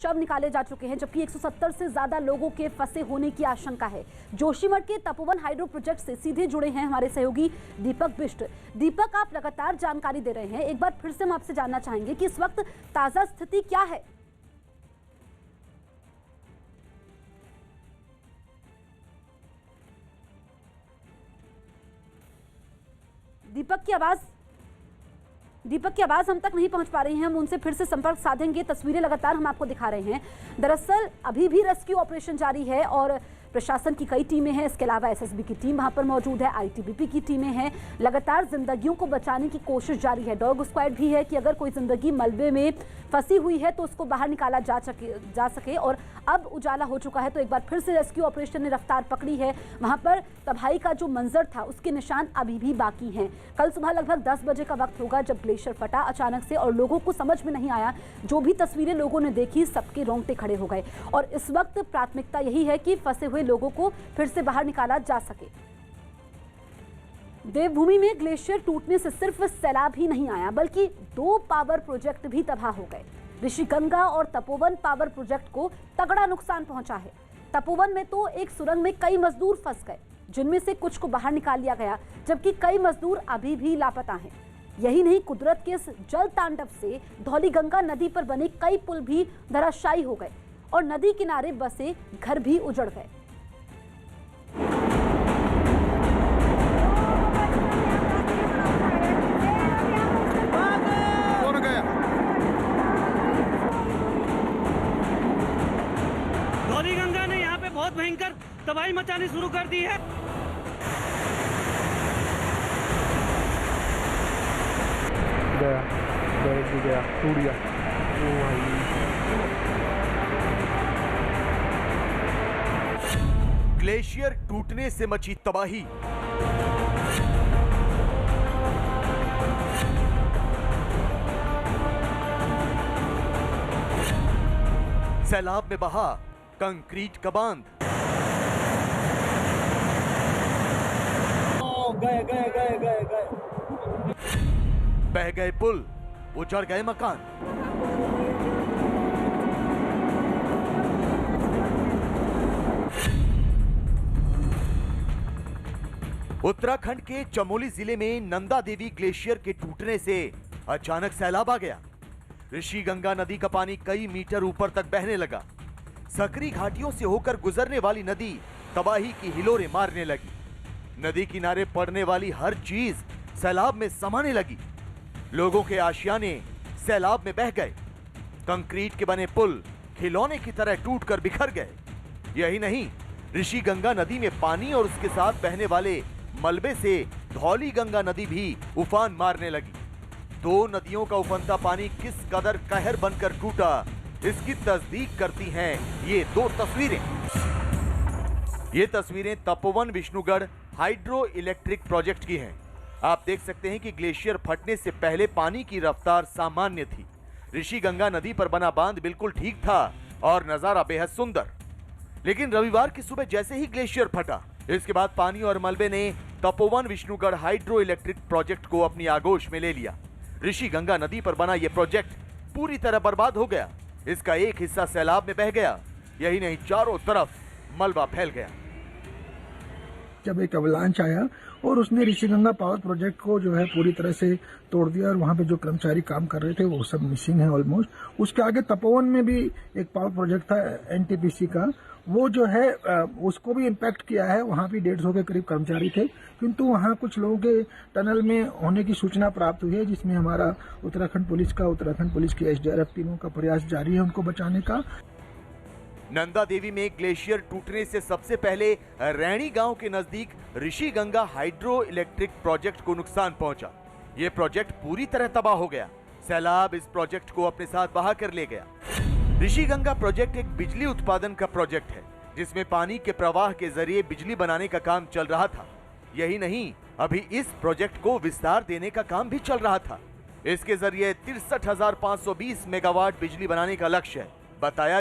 शव निकाले जा चुके हैं, जबकि 170 से ज्यादा लोगों के फंसे होने की आशंका है। जोशीमठ के तपोवन हाइड्रो प्रोजेक्ट से सीधे जुड़े हैं हमारे सहयोगी दीपक बिष्ट। दीपक, आप लगातार जानकारी दे रहे हैं, एक बार फिर से हम आपसे जानना चाहेंगे कि इस वक्त ताजा स्थिति क्या है। दीपक की आवाज हम तक नहीं पहुंच पा रही है, हम उनसे फिर से संपर्क साधेंगे। तस्वीरें लगातार हम आपको दिखा रहे हैं। दरअसल अभी भी रेस्क्यू ऑपरेशन जारी है और प्रशासन की कई टीमें हैं, इसके अलावा एसएसबी की टीम वहां पर मौजूद है, आईटीबीपी की टीमें हैं। लगातार जिंदगियों को बचाने की कोशिश जारी है। डॉग स्क्वाड भी है कि अगर कोई जिंदगी मलबे में फंसी हुई है तो उसको बाहर निकाला जा सके। और अब उजाला हो चुका है तो एक बार फिर से रेस्क्यू ऑपरेशन ने रफ्तार पकड़ी है। वहां पर तबाही का जो मंजर था उसके निशान अभी भी बाकी हैं। कल सुबह लगभग 10 बजे का वक्त होगा जब ग्लेशियर फटा अचानक से और लोगों को समझ में नहीं आया। जो भी तस्वीरें लोगों ने देखी, सबके रोंगटे खड़े हो गए। और इस वक्त प्राथमिकता यही है कि फंसे हुए लोगों को फिर से बाहर निकाला जा सके। देवभूमि में ग्लेशियर टूटने से सिर्फ सैलाब ही नहीं आया, बल्कि 2 पावर प्रोजेक्ट भी तबाह हो गए। ऋषिगंगा और तपोवन पावर प्रोजेक्ट को तगड़ा नुकसान पहुंचा है। तपोवन में तो एक सुरंग में कई मजदूर फंस गए, जिनमें से कुछ को बाहर निकाल लिया गया, जबकि कई मजदूर अभी भी लापता हैं। यही नहीं, कुदरत के इस जल तांडव से धौलीगंगा नदी पर बने कई पुल भी धराशायी हो गए और नदी किनारे बसे घर भी उजड़ गए। धौलीगंगा ने यहाँ पे बहुत भयंकर तबाही मचानी शुरू कर दी है। गया टूट गया। ओ भाई, ग्लेशियर टूटने से मची तबाही। सैलाब में बहा कंक्रीट का बांध। गए। बह गए पुल, उजड़ गए मकान। उत्तराखंड के चमोली जिले में नंदा देवी ग्लेशियर के टूटने से अचानक सैलाब आ गया। ऋषिगंगा नदी का पानी कई मीटर ऊपर तक बहने लगा। सकरी घाटियों से होकर गुजरने वाली नदी तबाही की हिलोरें मारने लगी। नदी किनारे पड़ने वाली हर चीज सैलाब में समाने लगी। लोगों के आशियाने सैलाब में बह गए। कंक्रीट के बने पुल खिलौने की तरह टूटकर बिखर गए। यही नहीं, ऋषिगंगा नदी में पानी और उसके साथ बहने वाले मलबे से धौलीगंगा नदी भी उफान मारने लगी। 2 नदियों का उफनता पानी किस कदर कहर बनकर टूटा, इसकी तस्दीक करती हैं ये 2 तस्वीरें। ये तस्वीरें Tapovan Vishnugarh hydro electric project की हैं। आप देख सकते हैं कि ग्लेशियर फटने से पहले पानी की रफ्तार सामान्य थी। ऋषिगंगा नदी पर बना बांध बिल्कुल ठीक था और नजारा बेहद सुंदर। लेकिन रविवार की सुबह जैसे ही ग्लेशियर फटा, इसके बाद पानी और मलबे ने Tapovan Vishnugarh hydro electric project को अपनी आगोश में ले लिया। ऋषिगंगा नदी पर बना यह प्रोजेक्ट पूरी तरह बर्बाद हो गया। इसका एक हिस्सा सैलाब में बह गया। यही नहीं, चारों तरफ मलबा फैल गया। जब एक अवलांच आया और उसने ऋषिगंगा पावर प्रोजेक्ट को जो है पूरी तरह से तोड़ दिया और वहां पे जो कर्मचारी काम कर रहे थे वो सब मिसिंग है ऑलमोस्ट। उसके आगे तपोवन में भी एक पावर प्रोजेक्ट था एनटीपीसी का, वो जो है उसको भी इम्पैक्ट किया है। वहां भी 150 के करीब कर्मचारी थे, किंतु वहां कुछ लोगों के टनल में होने की सूचना प्राप्त हुई है, जिसमें हमारा उत्तराखंड पुलिस की एसडीआरएफ टीमों का प्रयास जारी है उनको बचाने का। नंदा देवी में ग्लेशियर टूटने से सबसे पहले रैणी गांव के नजदीक ऋषिगंगा हाइड्रो इलेक्ट्रिक प्रोजेक्ट को नुकसान पहुंचा। यह प्रोजेक्ट पूरी तरह तबाह हो गया। सैलाब इस प्रोजेक्ट को अपने साथ बहा कर ले गया। ऋषिगंगा प्रोजेक्ट एक बिजली उत्पादन का प्रोजेक्ट है, जिसमें पानी के प्रवाह के जरिए बिजली बनाने का काम चल रहा था। यही नहीं, अभी इस प्रोजेक्ट को विस्तार देने का काम भी चल रहा था। इसके जरिए 63,520 मेगावाट बिजली बनाने का लक्ष्य है। बताया